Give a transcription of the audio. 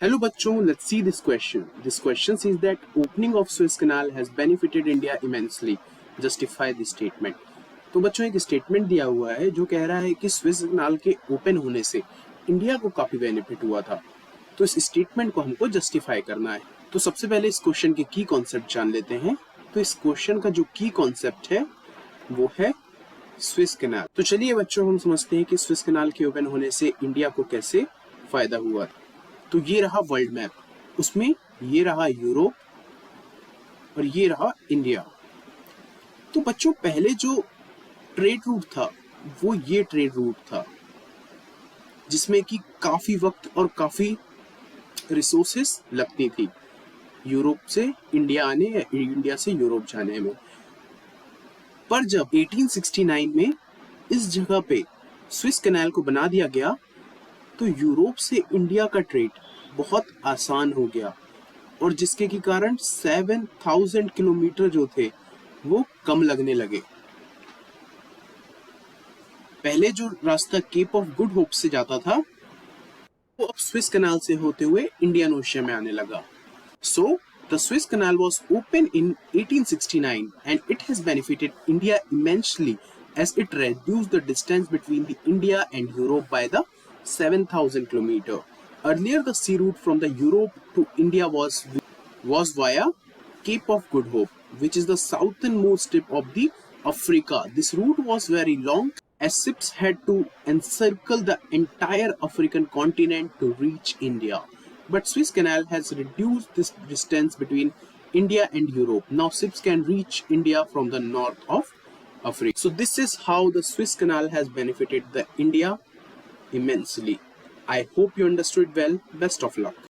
Hello बच्चों, let's see this question. This question says that opening of Suez Canal has benefited India immensely. Justify the statement. तो बच्चों एक statement दिया हुआ है जो कह रहा है कि स्विस कनाल के ओपन होने से इंडिया को काफी बेनिफिट हुआ था। तो इस स्टेटमेंट को हमको जस्टिफाई करना है। तो सबसे पहले इस क्वेश्चन के की कॉन्सेप्ट जान लेते हैं। तो इस क्वेश्चन का जो की कॉन्सेप्ट है वो है स्विस कनाल। तो चलिए बच्चों हम समझते हैं कि स्विस कनाल के ओपन होने से इंडिया को कैसे फायदा हुआ। तो ये रहा वर्ल्ड मैप, उसमें ये रहा यूरोप और ये रहा इंडिया। तो बच्चों पहले जो ट्रेड रूट था वो ये ट्रेड रूट था जिसमें कि काफी वक्त और काफी रिसोर्सेस लगती थी यूरोप से इंडिया आने या इंडिया से यूरोप जाने में। पर जब 1869 में इस जगह पे स्विस कैनाल को बना दिया गया तो यूरोप से इंडिया का ट्रेड बहुत आसान हो गया और जिसके के कारण 7000 किलोमीटर जो थे वो कम लगने लगे। पहले जो रास्ता केप ऑफ गुड होप से जाता था वो अब स्विस कैनाल से होते हुए इंडियन ओशियन में आने लगा। So the Suez Canal was opened in 1869 and it has benefited India immensely as it reduced the distance between the India and Europe by the 7000 kilometer. Earlier the sea route from the Europe to India was via Cape of Good Hope, which is the southernmost tip of the Africa. This route was very long as ships had to encircle the entire African continent to reach India. But Suez Canal has reduced this distance between India and Europe. Now ships can reach India from the north of Africa. So this is how the Suez Canal has benefited the India immensely. I hope you understood well. Best of luck.